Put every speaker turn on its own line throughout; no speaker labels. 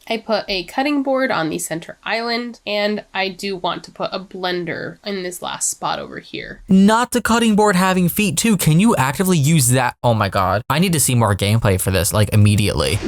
I put a cutting board on the center island, and I do want to put a blender in this last spot over here.
Not the cutting board having feet too. Can you actively use that? Oh my god. I need to see more gameplay for this, like immediately.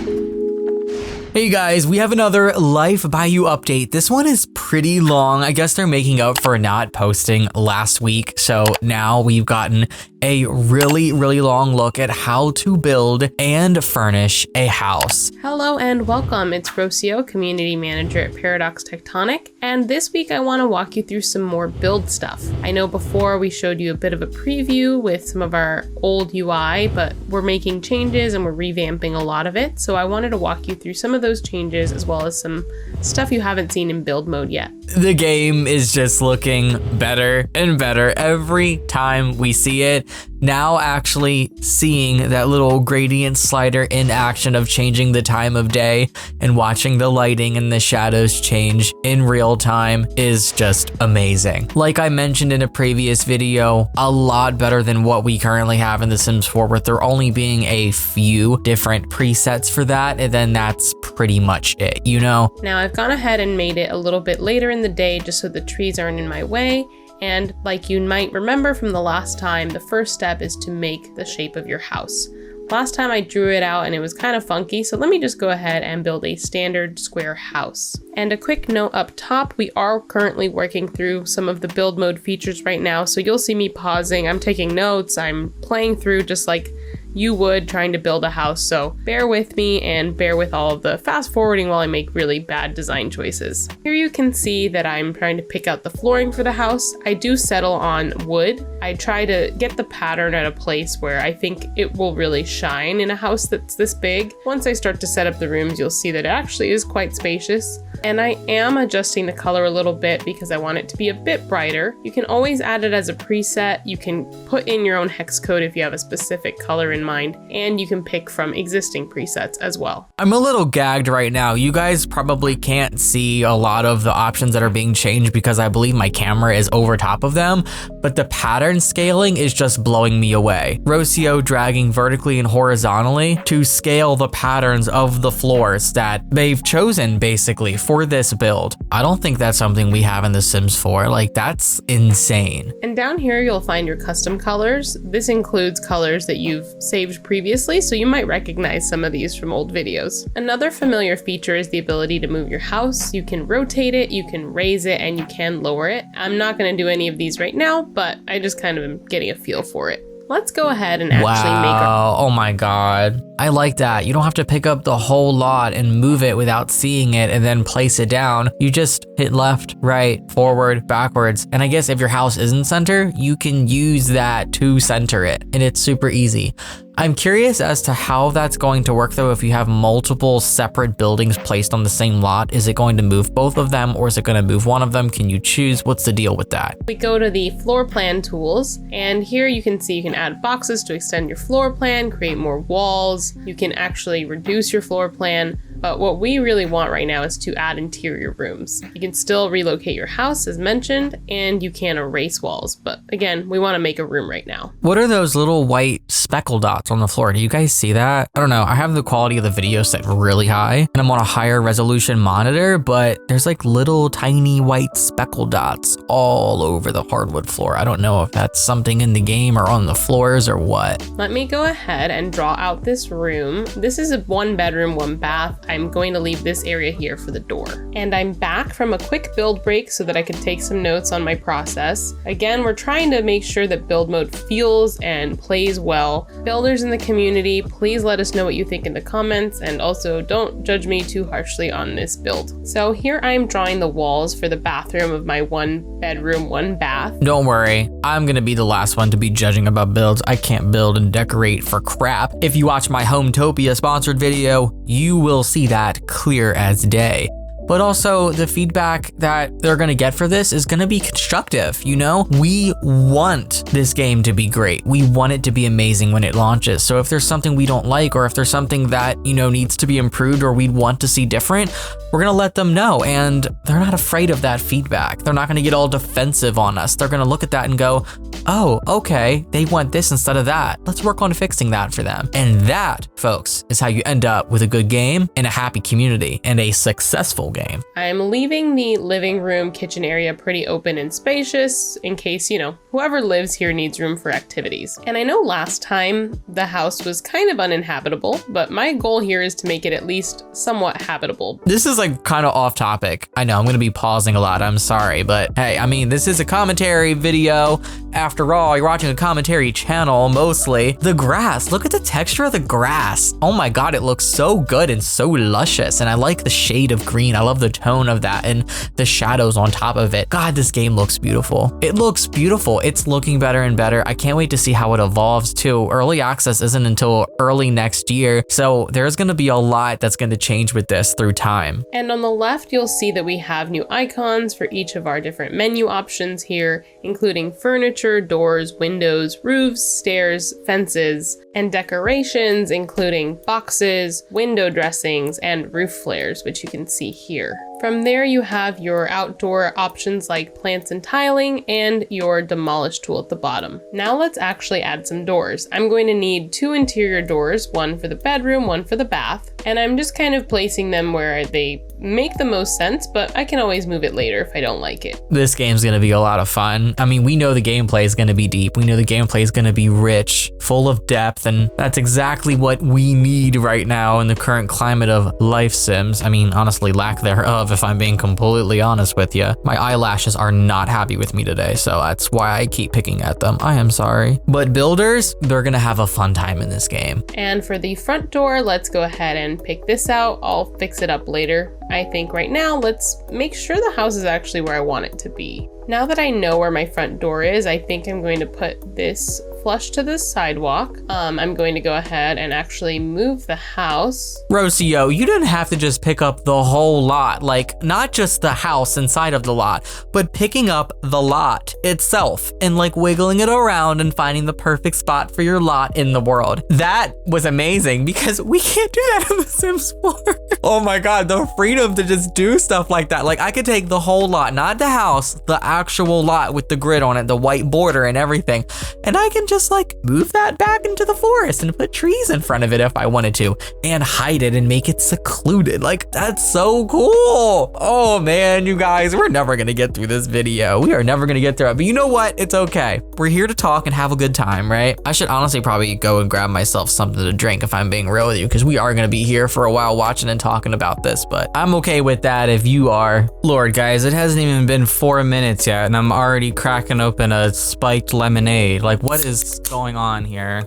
Hey guys, we have another Life by You update. This one is pretty long. I guess they're making up for not posting last week. So now we've gotten a really long look at how to build and furnish a house.
Hello and welcome. It's Rocio, Community Manager at Paradox Tectonic. And this week I want to walk you through some more build stuff. I know before we showed you a bit of a preview with some of our old UI, but we're making changes and we're revamping a lot of it. So I wanted to walk you through some of those changes as well as some stuff you haven't seen in build mode yet.
The game is just looking better and better every time we see it. Now actually seeing that little gradient slider in action of changing the time of day and watching the lighting and the shadows change in real time is just amazing. Like I mentioned in a previous video, a lot better than what we currently have in The Sims 4, with there only being a few different presets for that, and then that's pretty much it, you know?
Now I've gone ahead and made it a little bit later in the day just so the trees aren't in my way. And like you might remember from the last time, the first step is to make the shape of your house. Last time I drew it out and it was kind of funky, so let me just go ahead and build a standard square house. And a quick note up top, we are currently working through some of the build mode features right now, so you'll see me pausing, I'm taking notes, I'm playing through just like you would trying to build a house, so bear with me and bear with all of the fast forwarding while I make really bad design choices. Here you can see that I'm trying to pick out the flooring for the house. I do settle on wood. I try to get the pattern at a place where I think it will really shine in a house that's this big. Once I start to set up the rooms, you'll see that it actually is quite spacious. And I am adjusting the color a little bit because I want it to be a bit brighter. You can always add it as a preset. You can put in your own hex code if you have a specific color in mind, and you can pick from existing presets as well.
I'm a little gagged right now. You guys probably can't see a lot of the options that are being changed because I believe my camera is over top of them, but the pattern scaling is just blowing me away. Rocio dragging vertically and horizontally to scale the patterns of the floors that they've chosen basically for this build. I don't think that's something we have in The Sims 4. Like, that's insane.
And down here you'll find your custom colors. This includes colors that you've saved previously, so you might recognize some of these from old videos. Another familiar feature is the ability to move your house. You can rotate it, you can raise it, and you can lower it. I'm not going to do any of these right now, but I just kind of am getting a feel for it. Let's go ahead and actually make our...
Oh my god. I like that. You don't have to pick up the whole lot and move it without seeing it and then place it down. You just hit left, right, forward, backwards. And I guess if your house isn't center, you can use that to center it. And it's super easy. I'm curious as to how that's going to work though if you have multiple separate buildings placed on the same lot. Is it going to move both of them or is it going to move one of them? Can you choose? What's the deal with that?
We go to the floor plan tools, and here you can see you can add boxes to extend your floor plan, create more walls. You can actually reduce your floor plan. But what we really want right now is to add interior rooms. You can still relocate your house as mentioned, and you can erase walls. But again, we want to make a room right now.
What are those little white speckle dots on the floor? Do you guys see that? I don't know. I have the quality of the video set really high and I'm on a higher resolution monitor, but there's like little tiny white speckle dots all over the hardwood floor. I don't know if that's something in the game or on the floors or what.
Let me go ahead and draw out this room. This is a 1 bedroom, 1 bath. I'm going to leave this area here for the door. And I'm back from a quick build break so that I can take some notes on my process. Again, we're trying to make sure that build mode feels and plays well. Builders in the community, please let us know what you think in the comments, and also don't judge me too harshly on this build. So here I'm drawing the walls for the bathroom of my 1 bedroom, 1 bath.
Don't worry, I'm gonna be the last one to be judging about builds. I can't build and decorate for crap. If you watch my Hometopia sponsored video, you will see that clear as day. but also the feedback that they're gonna get for this is gonna be constructive, you know? We want this game to be great. We want it to be amazing when it launches. So if there's something we don't like, or if there's something that, you know, needs to be improved or we'd want to see different, we're gonna let them know. And they're not afraid of that feedback. They're not gonna get all defensive on us. They're gonna look at that and go, oh, okay, they want this instead of that. Let's work on fixing that for them. And that, folks, is how you end up with a good game and a happy community and a successful game.
I'm leaving the living room kitchen area pretty open and spacious in case, you know, whoever lives here needs room for activities. And I know last time the house was kind of uninhabitable, but my goal here is to make it at least somewhat habitable.
This is like kind of off topic. I know I'm gonna be pausing a lot, I'm sorry, but hey, I mean, this is a commentary video. After all, you're watching a commentary channel mostly. The grass, look at the texture of the grass. Oh my God, it looks so good and so luscious. And I like the shade of green. I love the tone of that and the shadows on top of it. God, this game looks beautiful. It looks beautiful. It's looking better and better. I can't wait to see how it evolves too. Early access isn't until early next year. So there's gonna be a lot that's gonna change with this through time.
And on the left, you'll see that we have new icons for each of our different menu options here, including furniture, doors, windows, roofs, stairs, fences, and decorations, including boxes, window dressings, and roof flares, which you can see here. From there, you have your outdoor options like plants and tiling and your demolish tool at the bottom. Now let's actually add some doors. I'm going to need 2 interior doors, one for the bedroom, one for the bath, and I'm just kind of placing them where they make the most sense, but I can always move it later if I don't like it.
This game's gonna be a lot of fun. I mean, we know the gameplay is gonna be deep. We know the gameplay is gonna be rich, full of depth, and that's exactly what we need right now in the current climate of life sims. I mean, honestly, lack thereof, if I'm being completely honest with you. My eyelashes are not happy with me today, so that's why I keep picking at them. I am sorry. But builders, they're gonna have a fun time in this game.
And for the front door, let's go ahead and pick this out. I'll fix it up later. I think right now, let's make sure the house is actually where I want it to be. Now that I know where my front door is, I think I'm going to put this flush to the sidewalk. I'm going to go ahead and actually move the house.
Rocio, you didn't have to just pick up the whole lot, like not just the house inside of the lot, but picking up the lot itself and like wiggling it around and finding the perfect spot for your lot in the world. That was amazing because we can't do that in The Sims 4. Oh my God, the freedom to just do stuff like that. Like I could take the whole lot, not the house, the actual lot with the grid on it, the white border and everything. And I can just like move that back into the forest and put trees in front of it if I wanted to and hide it and make it secluded. Like that's so cool. Oh man, you guys, we're never gonna get through this video. We are never gonna get through it, but you know what? It's okay. We're here to talk and have a good time, right? I should honestly probably go and grab myself something to drink if I'm being real with you, because we are gonna be here for a while watching and talking about this, but I'm okay with that if you are. Lord guys, it hasn't even been 4 minutes yet and I'm already cracking open a spiked lemonade. Like what is going on here?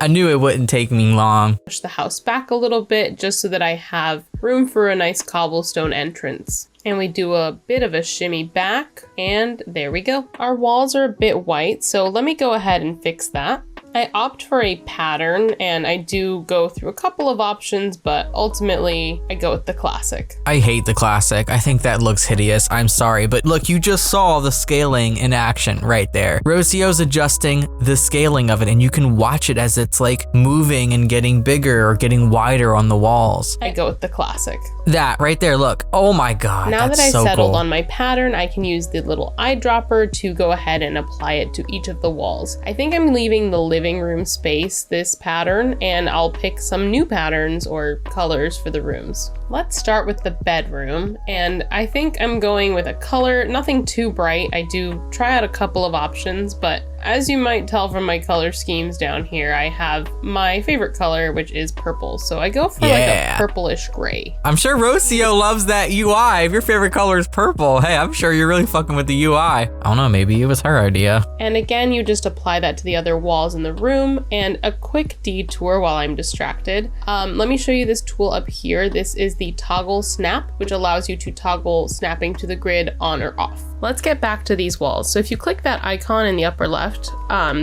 I knew it wouldn't take me long.
Push the house back a little bit just so that I have room for a nice cobblestone entrance. And we do a bit of a shimmy back and there we go. Our walls are a bit white, so let me go ahead and fix that. I opt for a pattern and I do go through a couple of options, but ultimately I go with the classic.
I hate the classic. I think that looks hideous. I'm sorry, but look, you just saw the scaling in action right there. Rocio's adjusting the scaling of it and you can watch it as it's like moving and getting bigger or getting wider on the walls.
I go with the classic.
That right there, look. Oh my God,
now
that's
that I
so
settled
cool.
on my pattern, I can use the little eyedropper to go ahead and apply it to each of the walls. I think I'm leaving the living room space this pattern, and I'll pick some new patterns or colors for the rooms. Let's start with the bedroom, and I think I'm going with a color, nothing too bright. I do try out a couple of options, but as you might tell from my color schemes down here, I have my favorite color, which is purple. So I go for like a purplish gray.
I'm sure Rocio loves that UI. If your favorite color is purple, hey, I'm sure you're really fucking with the UI. I don't know, maybe it was her idea.
And again, you just apply that to the other walls in the room. And a quick detour while I'm distracted. Let me show you this tool up here. This is the toggle snap, which allows you to toggle snapping to the grid on or off. Let's get back to these walls. So if you click that icon in the upper left, left.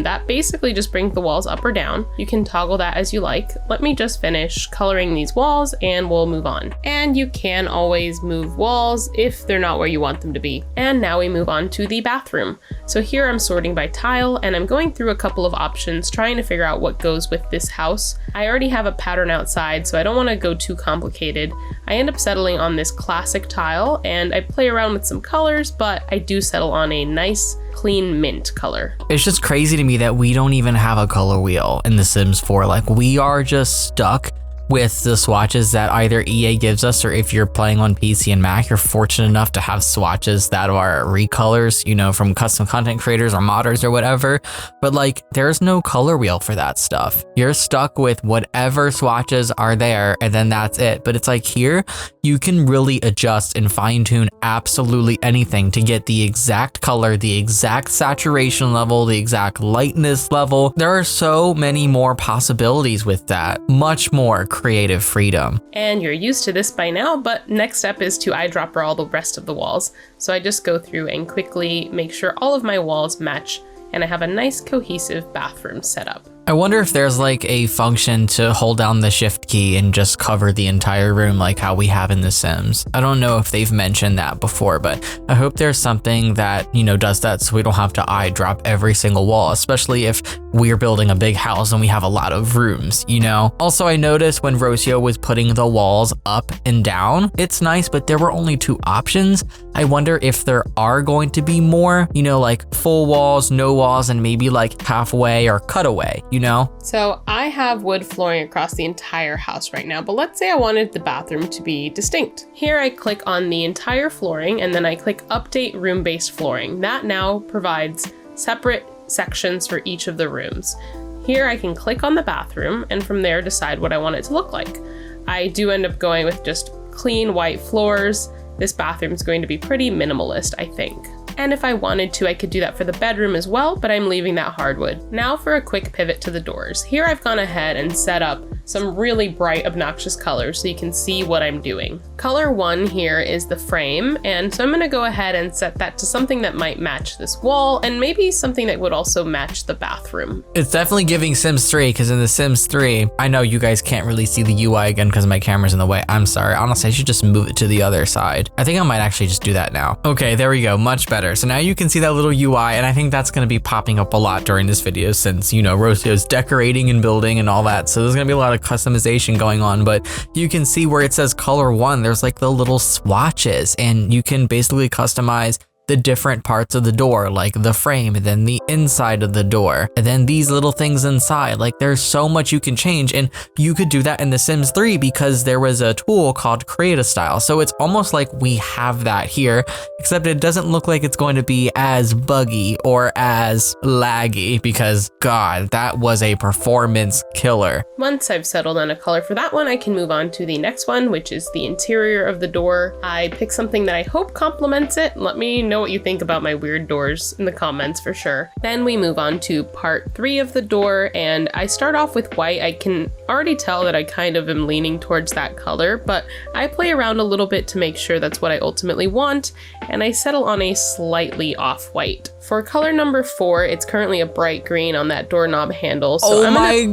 That basically just brings the walls up or down. You can toggle that as you like. Let me just finish coloring these walls and we'll move on. And you can always move walls if they're not where you want them to be. And now we move on to the bathroom. So here I'm sorting by tile and I'm going through a couple of options trying to figure out what goes with this house. I already have a pattern outside, so I don't want to go too complicated. I end up settling on this classic tile and I play around with some colors, but I do settle on a nice clean mint color.
It's just crazy to me that we don't even have a color wheel in The Sims 4. Like, we are just stuck with the swatches that either EA gives us, or if you're playing on PC and Mac, you're fortunate enough to have swatches that are recolors, you know, from custom content creators or modders or whatever. But like, there's no color wheel for that stuff. You're stuck with whatever swatches are there and then that's it. But it's like here, you can really adjust and fine tune absolutely anything to get the exact color, the exact saturation level, the exact lightness level. There are so many more possibilities with that, much more creative freedom.
And you're used to this by now, but next step is to eyedropper all the rest of the walls. So I just go through and quickly make sure all of my walls match and I have a nice cohesive bathroom setup.
I wonder if there's like a function to hold down the shift key and just cover the entire room like how we have in The Sims. I don't know if they've mentioned that before, but I hope there's something that, you know, does that so we don't have to eyedrop every single wall, especially if we're building a big house and we have a lot of rooms, you know? Also, I noticed when Rocio was putting the walls up and down, it's nice, but there were only 2 options. I wonder if there are going to be more, you know, like full walls, no walls, and maybe like halfway or cutaway, you know?
So I have wood flooring across the entire house right now, but let's say I wanted the bathroom to be distinct. Here I click on the entire flooring and then I click update room-based flooring. That now provides separate sections for each of the rooms. Here I can click on the bathroom and from there decide what I want it to look like. I do end up going with just clean white floors. This bathroom is going to be pretty minimalist, I think. And if I wanted to, I could do that for the bedroom as well, but I'm leaving that hardwood. Now for a quick pivot to the doors. Here I've gone ahead and set up some really bright, obnoxious colors so you can see what I'm doing. Color 1 here is the frame, and so I'm gonna go ahead and set that to something that might match this wall, and maybe something that would also match the bathroom.
It's definitely giving Sims 3, because in The Sims 3, I know you guys can't really see the UI again because my camera's in the way. I'm sorry, honestly, I should just move it to the other side. I think I might actually just do that now. Okay, there we go, much better. So now you can see that little UI, and I think that's gonna be popping up a lot during this video since, you know, Rocio's decorating and building and all that. So there's gonna be a lot of customization going on, but you can see where it says color 1, there's like the little swatches, and you can basically customize the different parts of the door, like the frame, and then the inside of the door, and then these little things inside. Like, there's so much you can change, and you could do that in The Sims 3 because there was a tool called Create a Style. So it's almost like we have that here, except it doesn't look like it's going to be as buggy or as laggy because, God, that was a performance killer.
Once I've settled on a color for that one, I can move on to the next one, which is the interior of the door. I pick something that I hope complements it. Let me know what you think about my weird doors in the comments for sure. Then we move on to part 3 of the door, and I start off with white. I can already tell that I kind of am leaning towards that color, but I play around a little bit to make sure that's what I ultimately want, and I settle on a slightly off-white. For color number 4, it's currently a bright green on that doorknob handle. So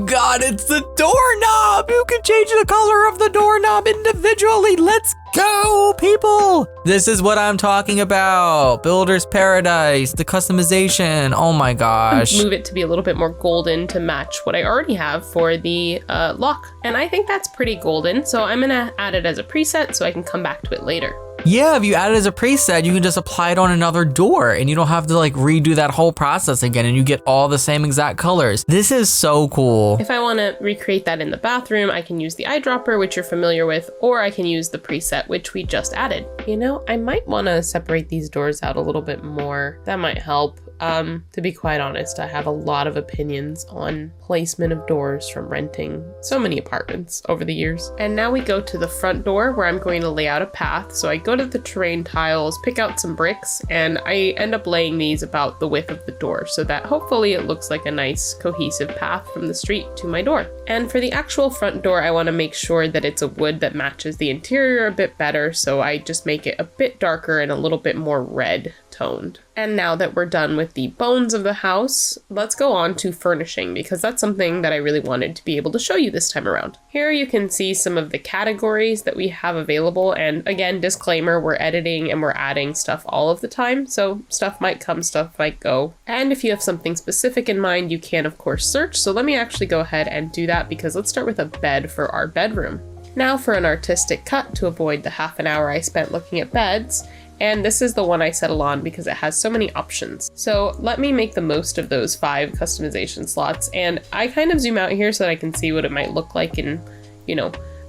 God, it's the doorknob! You can change the color of the doorknob individually. Let's go, people! This is what I'm talking about. Builder's Paradise, the customization. Oh my gosh.
Move it to be a little bit more golden to match what I already have for the lock. And I think that's pretty golden, so I'm gonna add it as a preset so I can come back to it later.
Yeah, if you add it as a preset, you can just apply it on another door and you don't have to like redo that whole process again and you get all the same exact colors. This is so cool.
If I want to recreate that in the bathroom, I can use the eyedropper, which you're familiar with, or I can use the preset, which we just added. You know, I might want to separate these doors out a little bit more. That might help. To be quite honest, I have a lot of opinions on placement of doors from renting so many apartments over the years. And now we go to the front door where I'm going to lay out a path. So I go to the terrain tiles, pick out some bricks, and I end up laying these about the width of the door so that hopefully it looks like a nice cohesive path from the street to my door. And for the actual front door, I want to make sure that it's a wood that matches the interior a bit better. So I just make it a bit darker and a little bit more red toned. And now that we're done with the bones of the house, let's go on to furnishing, because that's something that I really wanted to be able to show you this time around. Here you can see some of the categories that we have available, and again, disclaimer, we're editing and we're adding stuff all of the time, so stuff might come, stuff might go. And if you have something specific in mind, you can of course search, so let me actually go ahead and do that, because let's start with a bed for our bedroom. Now for an artistic cut to avoid the half an hour I spent looking at beds. And this is the one I settle on because it has so many options. So let me make the most of those 5 customization slots. And I kind of zoom out here so that I can see what it might look like in,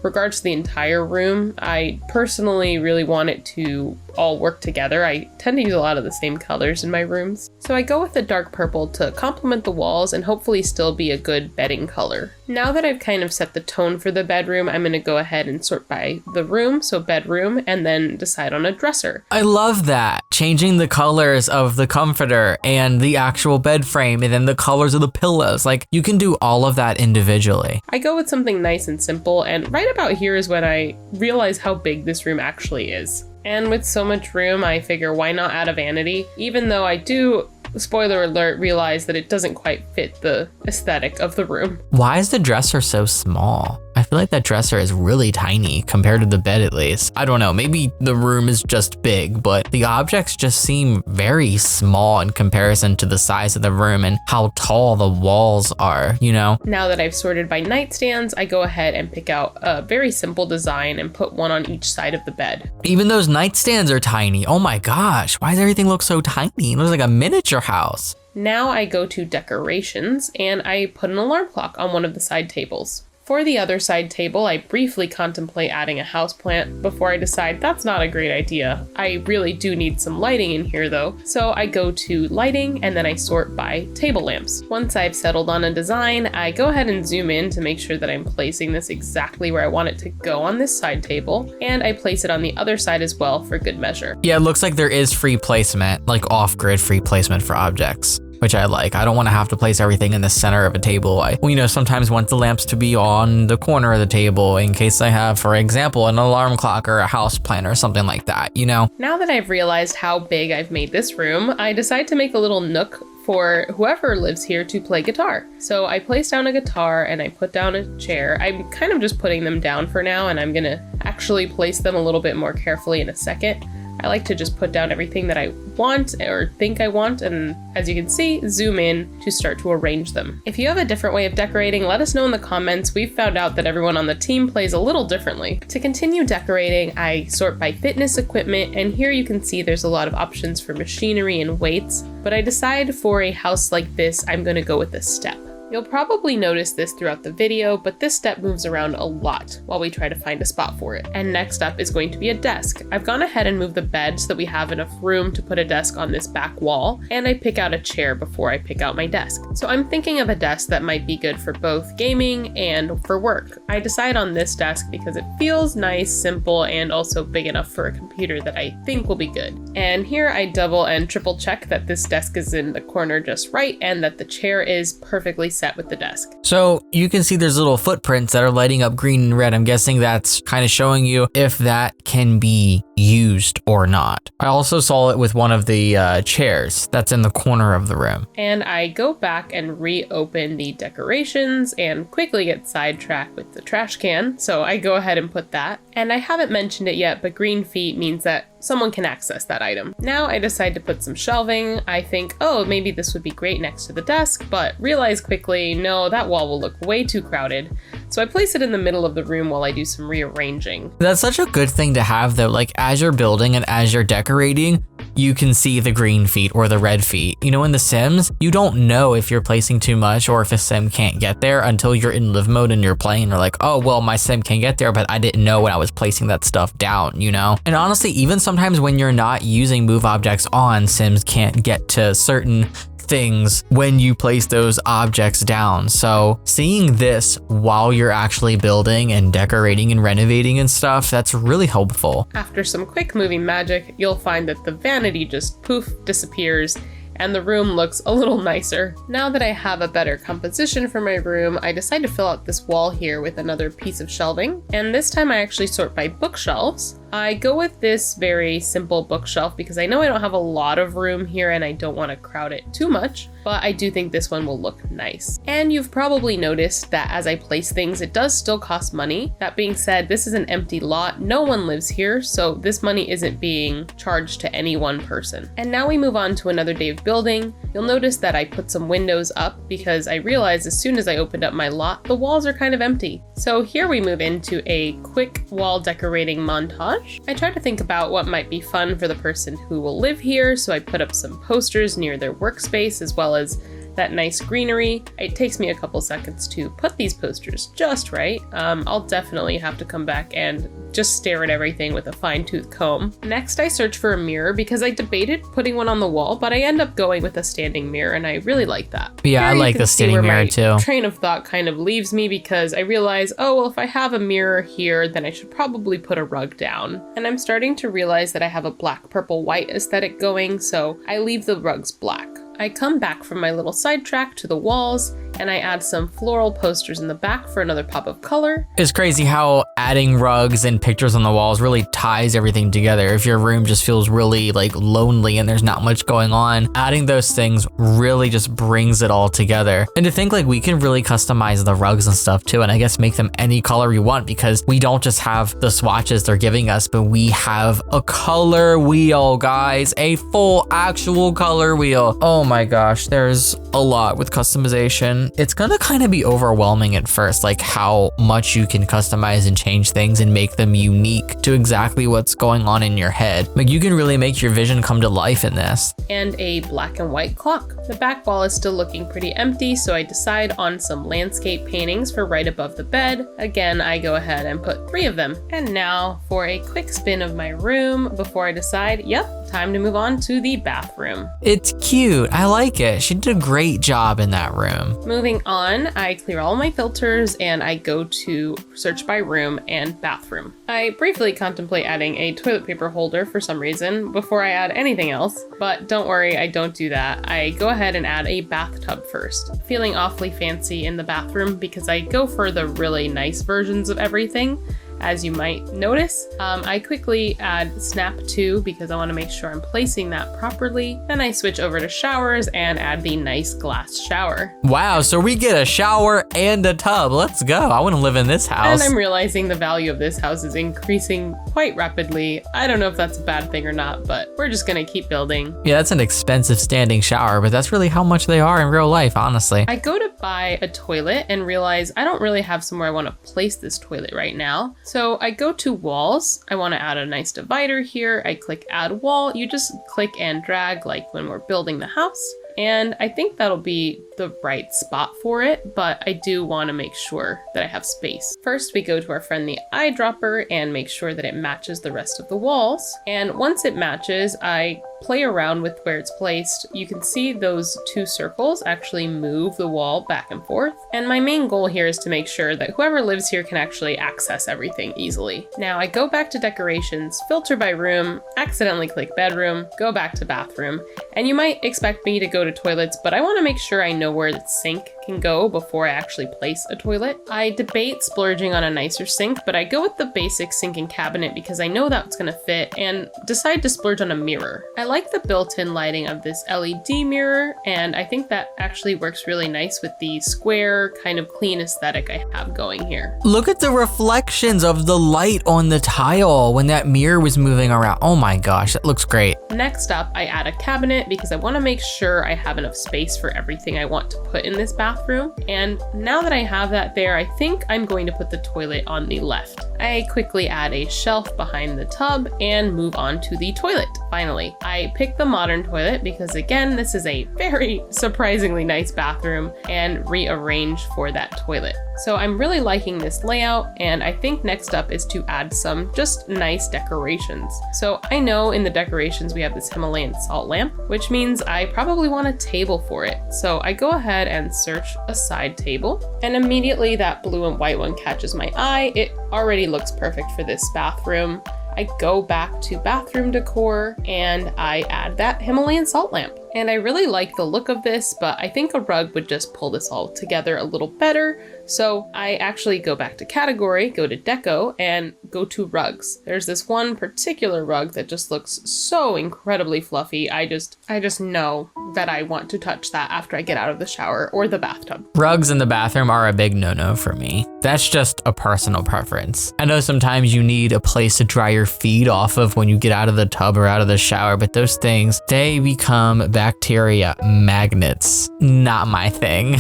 regards to the entire room. I personally really want it to all work together. I tend to use a lot of the same colors in my rooms. So I go with the dark purple to complement the walls and hopefully still be a good bedding color. Now that I've kind of set the tone for the bedroom, I'm going to go ahead and sort by the room, so bedroom, and then decide on a dresser.
I love that. Changing the colors of the comforter and the actual bed frame and then the colors of the pillows. Like, you can do all of that individually.
I go with something nice and simple, and right about here is when I realize how big this room actually is. And with so much room, I figure why not add a vanity, even though I do, spoiler alert, realize that it doesn't quite fit the aesthetic of the room.
Why is the dresser so small? I feel like that dresser is really tiny compared to the bed at least. I don't know, maybe the room is just big, but the objects just seem very small in comparison to the size of the room and how tall the walls are,
Now that I've sorted by nightstands, I go ahead and pick out a very simple design and put one on each side of the bed.
Even those nightstands are tiny. Oh my gosh, why does everything look so tiny? It looks like a miniature house.
Now I go to decorations and I put an alarm clock on one of the side tables. For the other side table, I briefly contemplate adding a houseplant before I decide that's not a great idea. I really do need some lighting in here though, so I go to lighting and then I sort by table lamps. Once I've settled on a design, I go ahead and zoom in to make sure that I'm placing this exactly where I want it to go on this side table, and I place it on the other side as well for good measure.
Yeah, it looks like there is free placement, like off-grid free placement for objects, which I like. I don't want to have to place everything in the center of a table. I sometimes want the lamps to be on the corner of the table in case I have, for example, an alarm clock or a house plant or something like that, Now
that I've realized how big I've made this room, I decide to make a little nook for whoever lives here to play guitar. So I place down a guitar and I put down a chair. I'm kind of just putting them down for now, and I'm gonna actually place them a little bit more carefully in a second. I like to just put down everything that I want or think I want, and as you can see, zoom in to start to arrange them. If you have a different way of decorating, let us know in the comments. We've found out that everyone on the team plays a little differently. To continue decorating, I sort by fitness equipment, and here you can see there's a lot of options for machinery and weights, but I decide for a house like this, I'm gonna go with a step. You'll probably notice this throughout the video, but this step moves around a lot while we try to find a spot for it. And next up is going to be a desk. I've gone ahead and moved the bed so that we have enough room to put a desk on this back wall, and I pick out a chair before I pick out my desk. So I'm thinking of a desk that might be good for both gaming and for work. I decide on this desk because it feels nice, simple, and also big enough for a computer that I think will be good. And here I double and triple check that this desk is in the corner just right and that the chair is perfectly set with the desk.
So you can see there's little footprints that are lighting up green and red. I'm guessing that's kind of showing you if that can be used or not. I also saw it with one of the chairs that's in the corner of the room.
And I go back and reopen the decorations and quickly get sidetracked with the trash can. So I go ahead and put that. And I haven't mentioned it yet, but green feet means that someone can access that item. Now I decide to put some shelving. I think, oh, maybe this would be great next to the desk, but realize quickly, no, that wall will look way too crowded. So I place it in the middle of the room while I do some rearranging.
That's such a good thing to have though. Like as you're building and as you're decorating, you can see the green feet or the red feet. In The Sims, you don't know if you're placing too much or if a sim can't get there until you're in live mode and you're playing. You're like, oh, well, my sim can get there, but I didn't know when I was placing that stuff down, And honestly, even sometimes when you're not using move objects on, Sims can't get to certain things when you place those objects down. So seeing this while you're actually building and decorating and renovating and stuff, that's really helpful.
After some quick moving magic, you'll find that the vanity just poof disappears and the room looks a little nicer. Now that I have a better composition for my room, I decide to fill out this wall here with another piece of shelving, and this time I actually sort by bookshelves. I go with this very simple bookshelf because I know I don't have a lot of room here and I don't want to crowd it too much, but I do think this one will look nice. And you've probably noticed that as I place things, it does still cost money. That being said, this is an empty lot. No one lives here, so this money isn't being charged to any one person. And now we move on to another day of building. You'll notice that I put some windows up because I realized as soon as I opened up my lot, the walls are kind of empty. So here we move into a quick wall decorating montage. I try to think about what might be fun for the person who will live here, so I put up some posters near their workspace as well as that nice greenery. It takes me a couple seconds to put these posters just right. I'll definitely have to come back and just stare at everything with a fine-tooth comb. Next, I search for a mirror because I debated putting one on the wall, but I end up going with a standing mirror, and I really like that.
Yeah,
Here
I like the standing mirror too.
Train of thought kind of leaves me because I realize, oh, well, if I have a mirror here, then I should probably put a rug down. And I'm starting to realize that I have a black, purple, white aesthetic going, so I leave the rugs black. I come back from my little sidetrack to the walls, and I add some floral posters in the back for another pop of color.
It's crazy how adding rugs and pictures on the walls really ties everything together. If your room just feels really like lonely and there's not much going on, adding those things really just brings it all together. And to think like we can really customize the rugs and stuff too, and I guess make them any color we want because we don't just have the swatches they're giving us, but we have a color wheel, guys, a full actual color wheel. Oh my gosh, there's a lot with customization. It's gonna kind of be overwhelming at first, like how much you can customize and change things and make them unique to exactly what's going on in your head. Like you can really make your vision come to life in this.
And a black and white clock. The back wall is still looking pretty empty, so I decide on some landscape paintings for right above the bed. Again, I go ahead and put 3 of them. And now for a quick spin of my room before I decide, yep, time to move on to the bathroom.
It's cute. I like it. She did a great job in that room.
Moving on, I clear all my filters and I go to search by room and bathroom. I briefly contemplate adding a toilet paper holder for some reason before I add anything else, but don't worry, I don't do that. I go ahead and add a bathtub first. Feeling awfully fancy in the bathroom because I go for the really nice versions of everything. As you might notice, I quickly add Snap 2 because I want to make sure I'm placing that properly. Then I switch over to showers and add the nice glass shower.
Wow, so we get a shower and a tub. Let's go. I want to live in this house.
And I'm realizing the value of this house is increasing quite rapidly. I don't know if that's a bad thing or not, but we're just gonna keep building.
Yeah, that's an expensive standing shower, but that's really how much they are in real life, honestly.
I go to buy a toilet and realize I don't really have somewhere I want to place this toilet right now. So I go to walls. I want to add a nice divider here. I click add wall. You just click and drag like when we're building the house. And I think that'll be the right spot for it, but I do want to make sure that I have space. First, we go to our friendly eyedropper and make sure that it matches the rest of the walls. And once it matches, I play around with where it's placed. You can see those 2 circles actually move the wall back and forth. And my main goal here is to make sure that whoever lives here can actually access everything easily. Now I go back to decorations, filter by room, accidentally click bedroom, go back to bathroom. And you might expect me to go to toilets, but I want to make sure I know where the sink can go before I actually place a toilet. I debate splurging on a nicer sink, but I go with the basic sink and cabinet because I know that's gonna fit, and decide to splurge on a mirror. I like the built-in lighting of this LED mirror, and I think that actually works really nice with the square, kind of clean aesthetic I have going here.
Look at the reflections of the light on the tile when that mirror was moving around. Oh my gosh, that looks great.
Next up, I add a cabinet because I want to make sure I have enough space for everything I want to put in this bathroom. And now that I have that there, I think I'm going to put the toilet on the left. I quickly add a shelf behind the tub and move on to the toilet. Finally, I pick the modern toilet because again, this is a very surprisingly nice bathroom, and rearrange for that toilet. So I'm really liking this layout, and I think next up is to add some just nice decorations. So I know in the decorations we have this Himalayan salt lamp, which means I probably want a table for it. So I go ahead and search a side table, and immediately that blue and white one catches my eye. It already looks perfect for this bathroom. I go back to bathroom decor and I add that Himalayan salt lamp. And I really like the look of this, but I think a rug would just pull this all together a little better. So I actually go back to category, go to deco, and go to rugs. There's this one particular rug that just looks so incredibly fluffy. I just know that I want to touch that after I get out of the shower or the bathtub.
Rugs in the bathroom are a big no-no for me. That's just a personal preference. I know sometimes you need a place to dry your feet off of when you get out of the tub or out of the shower, but those things, they become bacteria magnets. Not my thing.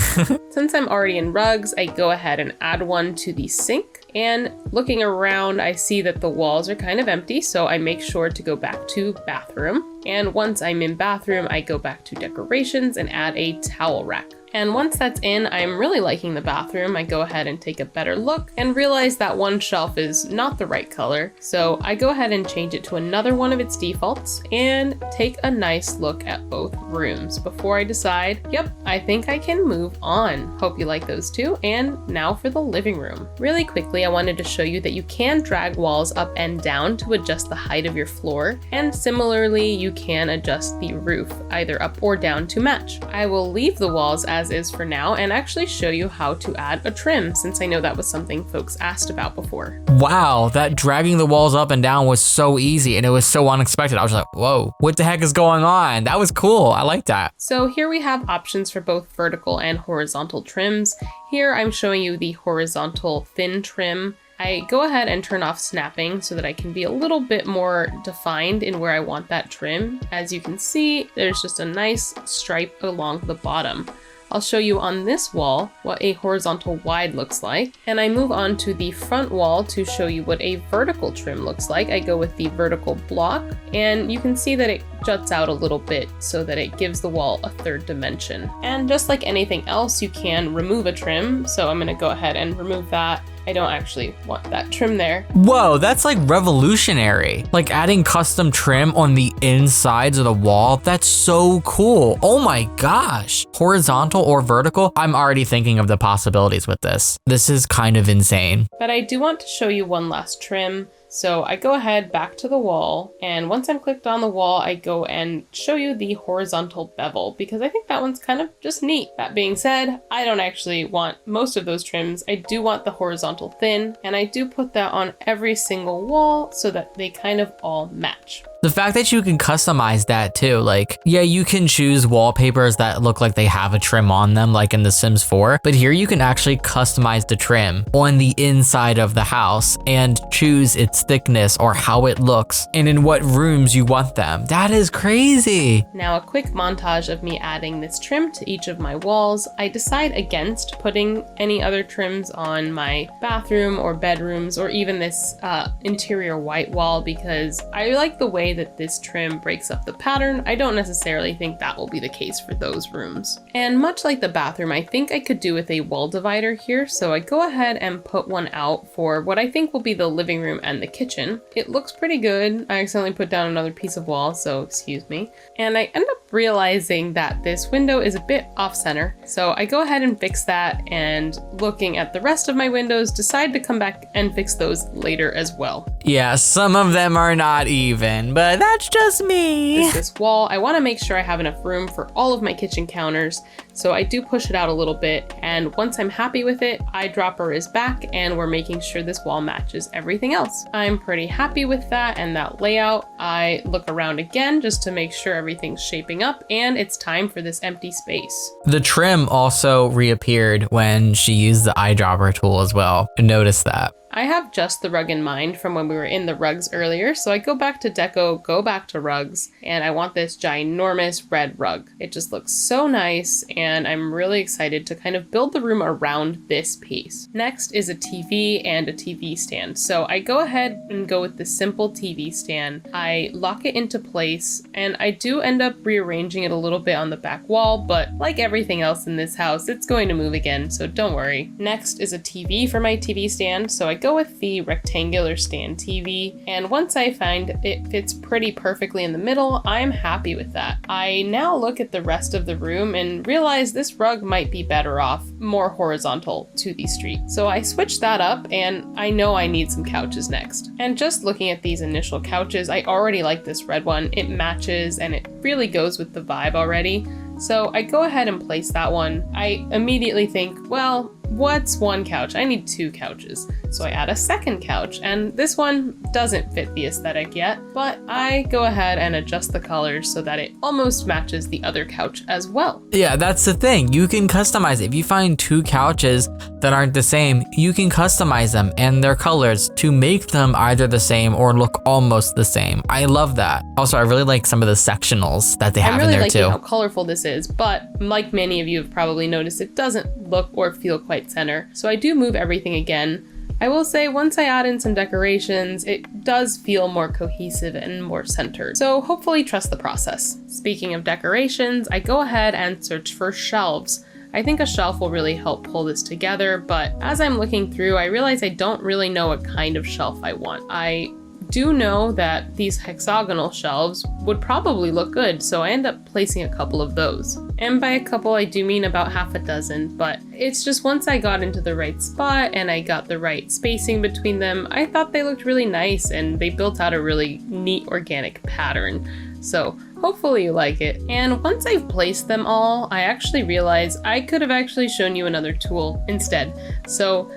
Since I'm already in rugs, I go ahead and add one to the sink. And looking around, I see that the walls are kind of empty, so I make sure to go back to bathroom. And once I'm in bathroom, I go back to decorations and add a towel rack. And once that's in, I'm really liking the bathroom. I go ahead and take a better look and realize that one shelf is not the right color. So I go ahead and change it to another one of its defaults and take a nice look at both rooms before I decide, yep, I think I can move on. Hope you like those too. And now for the living room. Really quickly, I wanted to show you that you can drag walls up and down to adjust the height of your floor. And similarly, you can adjust the roof either up or down to match. I will leave the walls as is for now and actually show you how to add a trim, since I know that was something folks asked about before.
Wow, that dragging the walls up and down was so easy and it was so unexpected. I was like, whoa, what the heck is going on? That was cool. I like that.
So here we have options for both vertical and horizontal trims. Here I'm showing you the horizontal thin trim. I go ahead and turn off snapping so that I can be a little bit more defined in where I want that trim. As you can see, there's just a nice stripe along the bottom. I'll show you on this wall what a horizontal wide looks like. And I move on to the front wall to show you what a vertical trim looks like. I go with the vertical block, and you can see that it juts out a little bit so that it gives the wall a third dimension. And just like anything else, you can remove a trim. So I'm gonna go ahead and remove that. I don't actually want that trim there.
Whoa, that's like revolutionary. Like adding custom trim on the insides of the wall. That's so cool. Oh my gosh. Horizontal or vertical? I'm already thinking of the possibilities with this. This is kind of insane.
But I do want to show you one last trim. So I go ahead back to the wall, and once I'm clicked on the wall, I go and show you the horizontal bevel, because I think that one's kind of just neat. That being said, I don't actually want most of those trims. I do want the horizontal thin, and I do put that on every single wall so that they kind of all match.
The fact that you can customize that too, like, yeah, you can choose wallpapers that look like they have a trim on them, like in The Sims 4, but here you can actually customize the trim on the inside of the house and choose its thickness or how it looks and in what rooms you want them. That is crazy.
Now a quick montage of me adding this trim to each of my walls. I decide against putting any other trims on my bathroom or bedrooms or even this interior white wall, because I like the way that this trim breaks up the pattern. I don't necessarily think that will be the case for those rooms. And much like the bathroom, I think I could do with a wall divider here. So I go ahead and put one out for what I think will be the living room and the kitchen. It looks pretty good. I accidentally put down another piece of wall, so excuse me. And I end up realizing that this window is a bit off center. So I go ahead and fix that, and looking at the rest of my windows, decide to come back and fix those later as well.
Yeah, some of them are not even, but that's just me.
With this wall, I want to make sure I have enough room for all of my kitchen counters, so I do push it out a little bit, and once I'm happy with it, eyedropper is back and we're making sure this wall matches everything else. I'm pretty happy with that and that layout. I look around again just to make sure everything's shaping up, and it's time for this empty space.
The trim also reappeared when she used the eyedropper tool as well. Notice that.
I have just the rug in mind from when we were in the rugs earlier, so I go back to deco, go back to rugs, and I want this ginormous red rug. It just looks so nice, and I'm really excited to kind of build the room around this piece. Next is a TV and a TV stand. So I go ahead and go with the simple TV stand. I lock it into place, and I do end up rearranging it a little bit on the back wall, but like everything else in this house, it's going to move again, so don't worry. Next is a TV for my TV stand, so I go with the rectangular stand TV, and once I find it fits pretty perfectly in the middle, I'm happy with that. I now look at the rest of the room and realize realized this rug might be better off more horizontal to the street. So I switched that up, and I know I need some couches next. And just looking at these initial couches, I already like this red one. It matches and it really goes with the vibe already. So I go ahead and place that one. I immediately think, well, what's one couch? I need 2 couches. So I add a second couch, and this one doesn't fit the aesthetic yet, but I go ahead and adjust the colors so that it almost matches the other couch as well.
Yeah, that's the thing. You can customize it. If you find 2 couches that aren't the same, you can customize them and their colors to make them either the same or look almost the same. I love that. Also, I really like some of the sectionals that they have in there too.
I'm really liking how colorful this is, but like many of you have probably noticed, it doesn't look or feel quite center. So I do move everything again. I will say once I add in some decorations, it does feel more cohesive and more centered. So hopefully trust the process. Speaking of decorations, I go ahead and search for shelves. I think a shelf will really help pull this together, but as I'm looking through, I realize I don't really know what kind of shelf I want. I do know that these hexagonal shelves would probably look good, so I end up placing a couple of those. And by a couple, I do mean about half a dozen, but it's just once I got into the right spot and I got the right spacing between them, I thought they looked really nice and they built out a really neat organic pattern. So hopefully you like it. And once I've placed them all, I actually realized I could have actually shown you another tool instead. So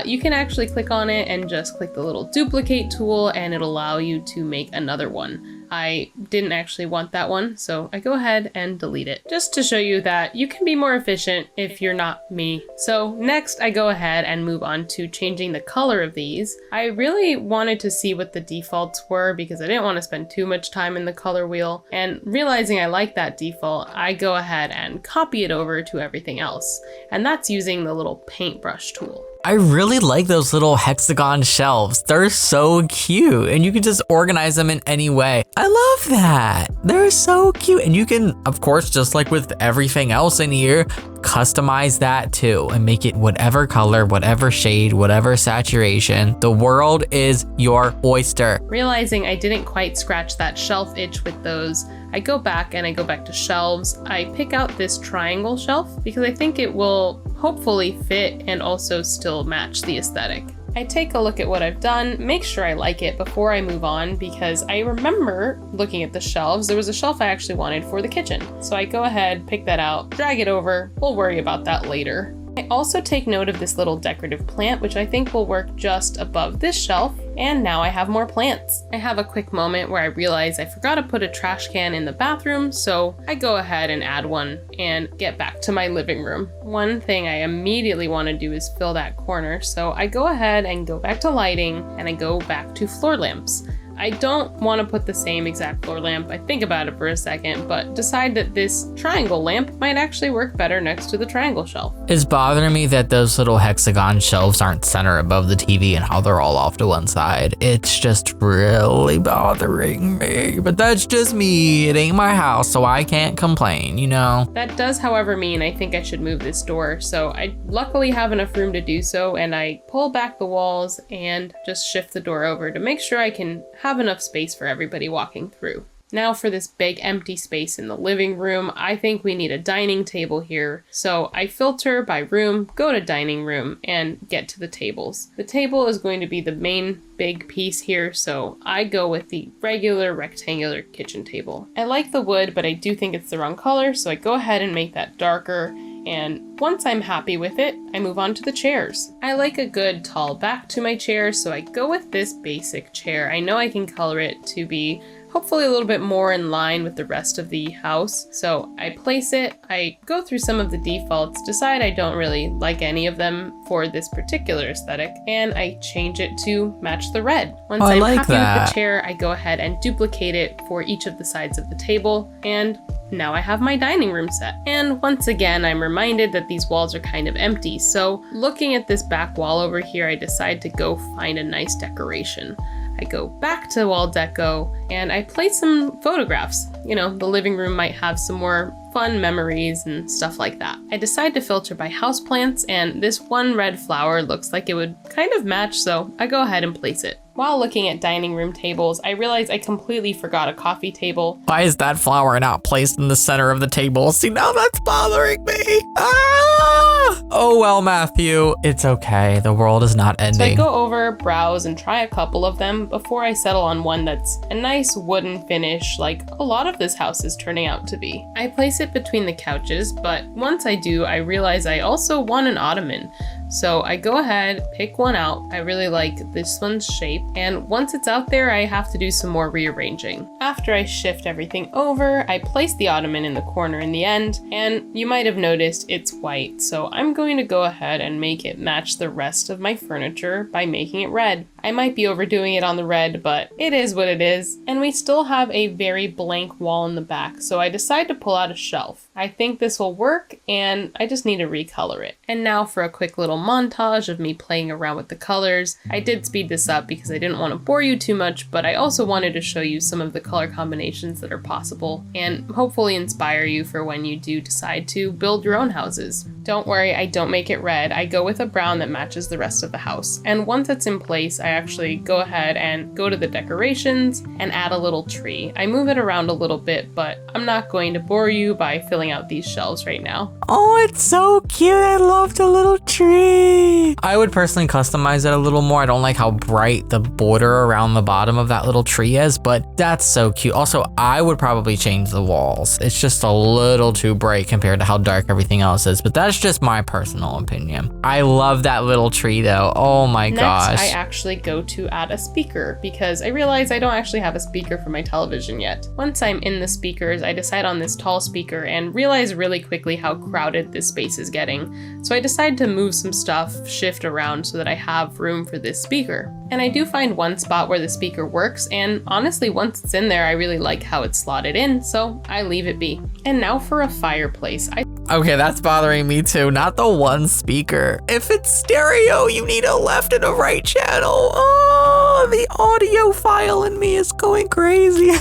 you can actually click on it and just click the little duplicate tool and it'll allow you to make another one. I didn't actually want that one, so I go ahead and delete it, just to show you that you can be more efficient if you're not me. So next I go ahead and move on to changing the color of these. I really wanted to see what the defaults were because I didn't want to spend too much time in the color wheel, and realizing I like that default, I go ahead and copy it over to everything else, and that's using the little paintbrush tool.
I really like those little hexagon shelves. They're so cute and you can just organize them in any way. I love that. They're so cute. And you can, of course, just like with everything else in here, customize that too and make it whatever color, whatever shade, whatever saturation. The world is your oyster.
Realizing I didn't quite scratch that shelf itch with those, I go back to shelves. I pick out this triangle shelf because I think it will hopefully fit and also still match the aesthetic. I take a look at what I've done, make sure I like it before I move on, because I remember looking at the shelves, there was a shelf I actually wanted for the kitchen. So I go ahead, pick that out, drag it over, we'll worry about that later. I also take note of this little decorative plant, which I think will work just above this shelf, and now I have more plants. I have a quick moment where I realize I forgot to put a trash can in the bathroom, so I go ahead and add one and get back to my living room. One thing I immediately want to do is fill that corner, so I go ahead and go back to lighting, and I go back to floor lamps. I don't want to put the same exact floor lamp. I think about it for a second, but decide that this triangle lamp might actually work better next to the triangle shelf.
It's bothering me that those little hexagon shelves aren't center above the TV and how they're all off to one side. It's just really bothering me, but that's just me. It ain't my house, so I can't complain, you know?
That does, however, mean I think I should move this door, so I luckily have enough room to do so, and I pull back the walls and just shift the door over to make sure I can have enough space for everybody walking through. Now for this big empty space in the living room, I think we need a dining table here. So I filter by room, go to dining room, and get to the tables. The table is going to be the main big piece here, so I go with the regular rectangular kitchen table. I like the wood, but I do think it's the wrong color, so I go ahead and make that darker. And once I'm happy with it, I move on to the chairs. I like a good tall back to my chair, so I go with this basic chair. I know I can color it to be hopefully a little bit more in line with the rest of the house. So I place it, I go through some of the defaults, decide I don't really like any of them for this particular aesthetic, and I change it to match the red. Once I'm happy with the chair, I go ahead and duplicate it for each of the sides of the table, and now I have my dining room set. And once again, I'm reminded that these walls are kind of empty, so looking at this back wall over here, I decide to go find a nice decoration. I go back to wall deco and I place some photographs. You know, the living room might have some more fun memories and stuff like that. I decide to filter by houseplants, and this one red flower looks like it would kind of match, so I go ahead and place it. While looking at dining room tables, I realized I completely forgot a coffee table.
Why is that flower not placed in the center of the table? See, now that's bothering me. Ah! Oh well, Matthew, it's okay. The world is not ending.
So I go over, browse, and try a couple of them before I settle on one that's a nice wooden finish like a lot of this house is turning out to be. I place it between the couches, but once I do, I realize I also want an ottoman. So I go ahead, pick one out. I really like this one's shape, and once it's out there, I have to do some more rearranging. After I shift everything over, I place the ottoman in the corner in the end, and you might have noticed it's white, so I'm going to go ahead and make it match the rest of my furniture by making it red. I might be overdoing it on the red, but it is what it is, and we still have a very blank wall in the back, so I decide to pull out a shelf. I think this will work, and I just need to recolor it. And now for a quick little montage of me playing around with the colors. I did speed this up because I didn't want to bore you too much, but I also wanted to show you some of the color combinations that are possible and hopefully inspire you for when you do decide to build your own houses. Don't worry, I don't make it red. I go with a brown that matches the rest of the house. And once it's in place, I actually go ahead and go to the decorations and add a little tree. I move it around a little bit, but I'm not going to bore you by filling out these shelves right now.
Oh, it's so cute. I love the little tree. I would personally customize it a little more. I don't like how bright the border around the bottom of that little tree is, but that's so cute. Also, I would probably change the walls. It's just a little too bright compared to how dark everything else is, but that's just my personal opinion. I love that little tree though. Oh my gosh.
Next, I actually go to add a speaker because I realize I don't actually have a speaker for my television yet. Once I'm in the speakers, I decide on this tall speaker and realize really quickly how crowded this space is getting. So I decide to move some stuff, shift around so that I have room for this speaker. And I do find one spot where the speaker works, and honestly, once it's in there, I really like how it's slotted in, so I leave it be. And now for a fireplace.
Okay, that's bothering me too. Not the one speaker. If it's stereo, you need a left and a right channel. Oh, the audiophile in me is going crazy.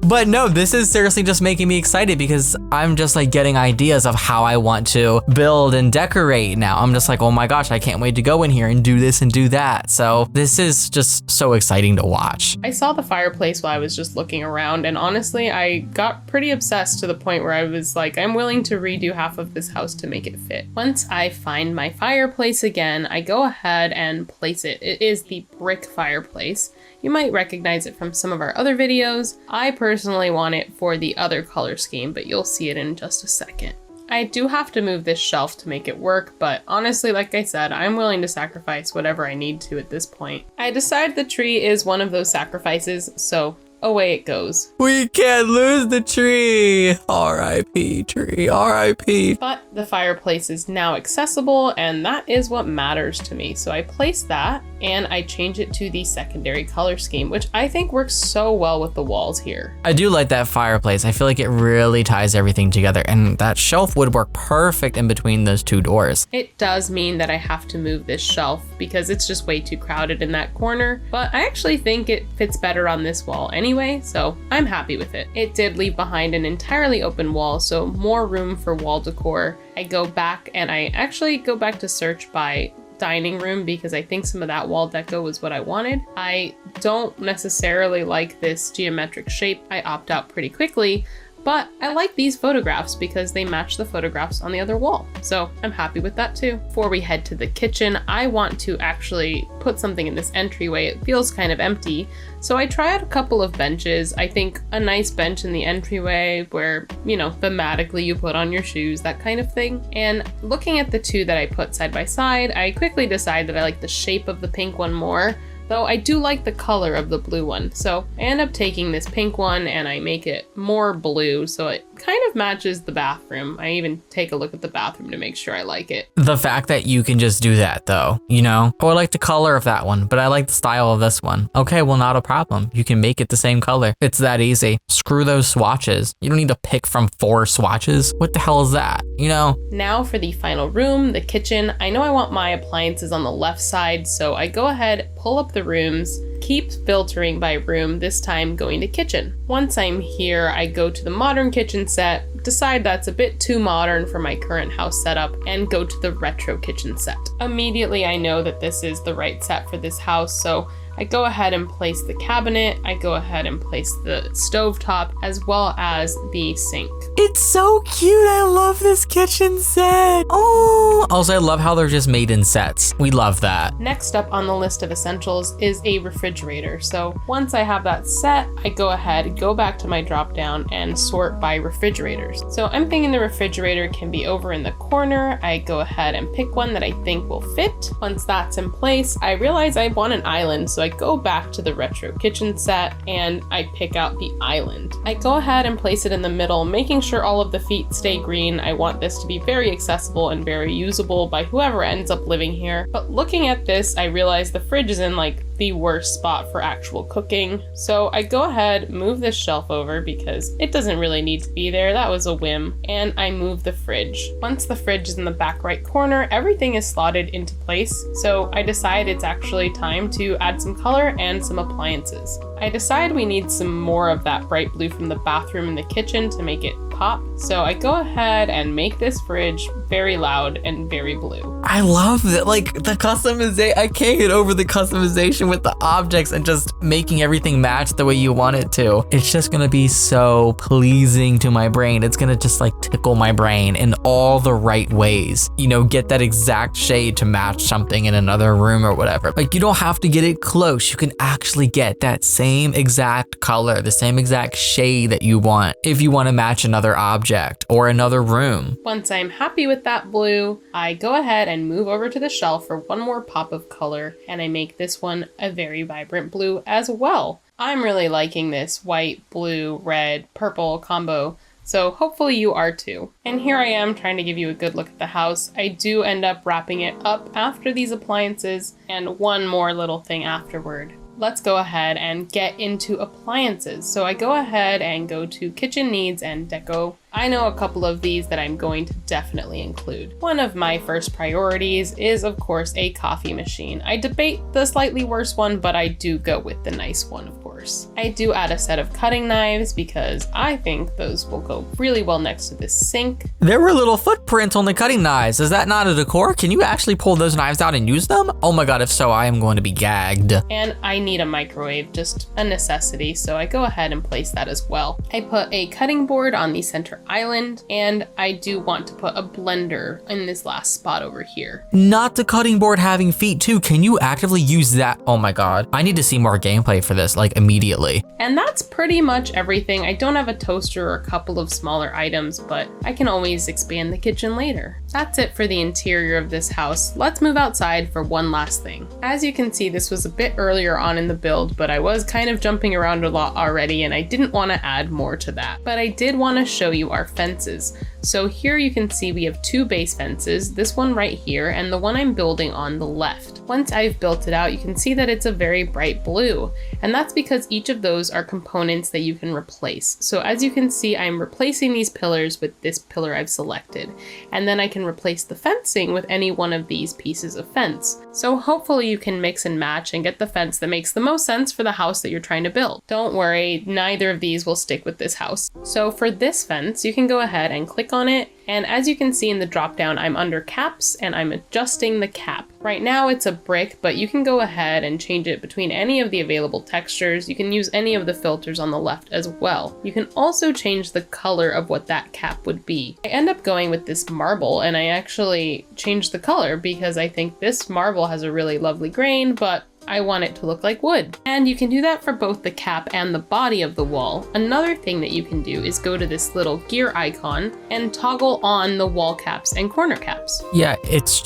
But no, this is seriously just making me excited because I'm just like getting ideas of how I want to build and decorate now. I'm just like, oh my gosh, I can't wait to go in here and do this and do that. So this is just so exciting to watch.
I saw the fireplace while I was just looking around, and honestly, I got pretty obsessed to the point where I was like, I'm willing to redo half of this house to make it fit. Once I find my fireplace again, I go ahead and place it. It is the brick fireplace. You might recognize it from some of our other videos. I personally want it for the other color scheme, but you'll see it in just a second. I do have to move this shelf to make it work, but honestly, like I said, I'm willing to sacrifice whatever I need to at this point. I decide the tree is one of those sacrifices, so away it goes.
We can't lose the tree. R.I.P. tree, R.I.P.
But the fireplace is now accessible, and that is what matters to me. So I place that and I change it to the secondary color scheme, which I think works so well with the walls here.
I do like that fireplace. I feel like it really ties everything together, and that shelf would work perfect in between those two doors.
It does mean that I have to move this shelf because it's just way too crowded in that corner, but I actually think it fits better on this wall anyway, so I'm happy with it. It did leave behind an entirely open wall, so more room for wall decor. I go back and I actually go back to search by dining room because I think some of that wall deco was what I wanted. I don't necessarily like this geometric shape. I opt out pretty quickly, but I like these photographs because they match the photographs on the other wall. So I'm happy with that too. Before we head to the kitchen, I want to actually put something in this entryway. It feels kind of empty. So I try out a couple of benches. I think a nice bench in the entryway where, you know, thematically you put on your shoes, that kind of thing. And looking at the two that I put side by side, I quickly decide that I like the shape of the pink one more, though I do like the color of the blue one. So I end up taking this pink one and I make it more blue so it kind of matches the bathroom. I even take a look at the bathroom to make sure I like it.
The fact that you can just do that though, you know? Oh, I like the color of that one, but I like the style of this one. Okay, well, not a problem. You can make it the same color. It's that easy. Screw those swatches. You don't need to pick from 4 swatches. What the hell is that? You know?
Now for the final room, the kitchen. I know I want my appliances on the left side, so I go ahead, pull up the rooms, keep filtering by room, this time going to kitchen. Once I'm here, I go to the modern kitchen set, decide that's a bit too modern for my current house setup, and go to the retro kitchen set. Immediately I know that this is the right set for this house, so I go ahead and place the cabinet, I go ahead and place the stovetop, as well as the sink.
It's so cute. I love this kitchen set. Oh, also I love how they're just made in sets. We love that.
Next up on the list of essentials is a refrigerator. So once I have that set, I go ahead, go back to my drop down and sort by refrigerators. So I'm thinking the refrigerator can be over in the corner. I go ahead and pick one that I think will fit. Once that's in place, I realize I want an island, so I go back to the retro kitchen set and I pick out the island. I go ahead and place it in the middle, making sure all of the feet stay green. I want this to be very accessible and very usable by whoever ends up living here. But looking at this, I realize the fridge is in like the worst spot for actual cooking. So I go ahead, move this shelf over because it doesn't really need to be there. That was a whim. And I move the fridge. Once the fridge is in the back right corner, everything is slotted into place. So I decide it's actually time to add some color and some appliances. I decide we need some more of that bright blue from the bathroom and the kitchen to make it pop. So I go ahead and make this fridge very loud and very blue.
I love that, like the customization. I can't get over the customization with the objects and just making everything match the way you want it to. It's just gonna be so pleasing to my brain. It's gonna just like tickle my brain in all the right ways. You know, get that exact shade to match something in another room or whatever. Like you don't have to get it close. You can actually get that same exact color, the same exact shade that you want if you want to match another object or another room.
Once I'm happy with that blue, I go ahead and move over to the shelf for one more pop of color, and I make this one a very vibrant blue as well. I'm really liking this white, blue, red, purple combo, so hopefully you are too. And here I am trying to give you a good look at the house. I do end up wrapping it up after these appliances, and one more little thing afterward. Let's go ahead and get into appliances. So I go ahead and go to kitchen needs and deco. I know a couple of these that I'm going to definitely include. One of my first priorities is, of course, a coffee machine. I debate the slightly worse one, but I do go with the nice one, of course. I do add a set of cutting knives because I think those will go really well next to this sink.
There were little footprints on the cutting knives. Is that not a decor? Can you actually pull those knives out and use them? Oh my god, if so, I am going to be gagged.
And I need a microwave, just a necessity, so I go ahead and place that as well. I put a cutting board on the center island, and I do want to put a blender in this last spot over here.
Not the cutting board having feet too. Can you actively use that? Oh my god. I need to see more gameplay for this, like immediately.
And that's pretty much everything. I don't have a toaster or a couple of smaller items, but I can always expand the kitchen later. That's it for the interior of this house. Let's move outside for one last thing. As you can see, this was a bit earlier on in the build, but I was kind of jumping around a lot already, and I didn't want to add more to that. But I did want to show you our fences. So here you can see we have 2 base fences, this one right here and the one I'm building on the left. Once I've built it out, you can see that it's a very bright blue, and that's because each of those are components that you can replace. So as you can see, I'm replacing these pillars with this pillar I've selected, and then I can replace the fencing with any one of these pieces of fence. So hopefully you can mix and match and get the fence that makes the most sense for the house that you're trying to build. Don't worry, neither of these will stick with this house. So for this fence, you can go ahead and click on it, and as you can see in the drop down, I'm under caps and I'm adjusting the cap. Right now it's a brick, but you can go ahead and change it between any of the available textures. You can use any of the filters on the left as well. You can also change the color of what that cap would be. I end up going with this marble, and I actually changed the color because I think this marble has a really lovely grain, but I want it to look like wood. And you can do that for both the cap and the body of the wall. Another thing that you can do is go to this little gear icon and toggle on the wall caps and corner caps.
Yeah, it's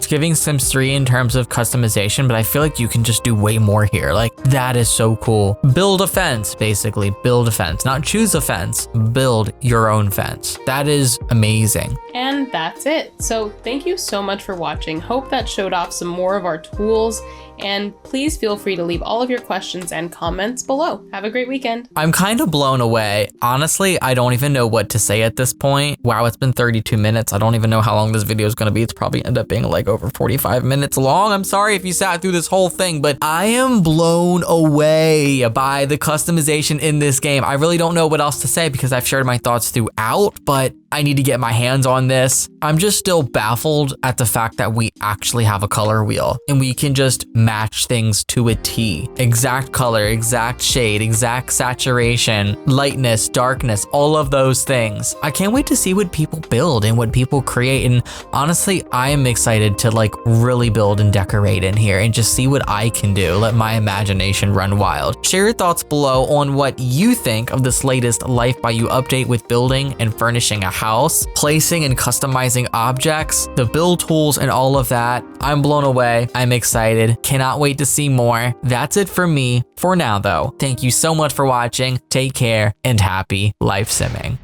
giving Sims 3 in terms of customization, but I feel like you can just do way more here. Like, that is so cool. Build a fence, basically. Build a fence. Not choose a fence. Build your own fence. That is amazing.
And that's it. So thank you so much for watching. Hope that showed off some more of our tools, and please feel free to leave all of your questions and comments below. Have a great weekend.
I'm kind of blown away. Honestly, I don't even know what to say at this point. Wow, it's been 32 minutes. I don't even know how long this video is going to be. It's probably end up being like over 45 minutes long. I'm sorry if you sat through this whole thing, but I am blown away by the customization in this game. I really don't know what else to say because I've shared my thoughts throughout, but I need to get my hands on this. I'm just still baffled at the fact that we actually have a color wheel and we can just match things to a T. Exact color, exact shade, exact saturation, lightness, darkness, all of those things. I can't wait to see what people build and what people create. And honestly, I am excited to like really build and decorate in here and just see what I can do. Let my imagination run wild. Share your thoughts below on what you think of this latest Life by You update with building and furnishing a house, placing and customizing objects, the build tools and all of that. I'm blown away. I'm excited. Cannot wait to see more. That's it for me for now though. Thank you so much for watching. Take care and happy life simming.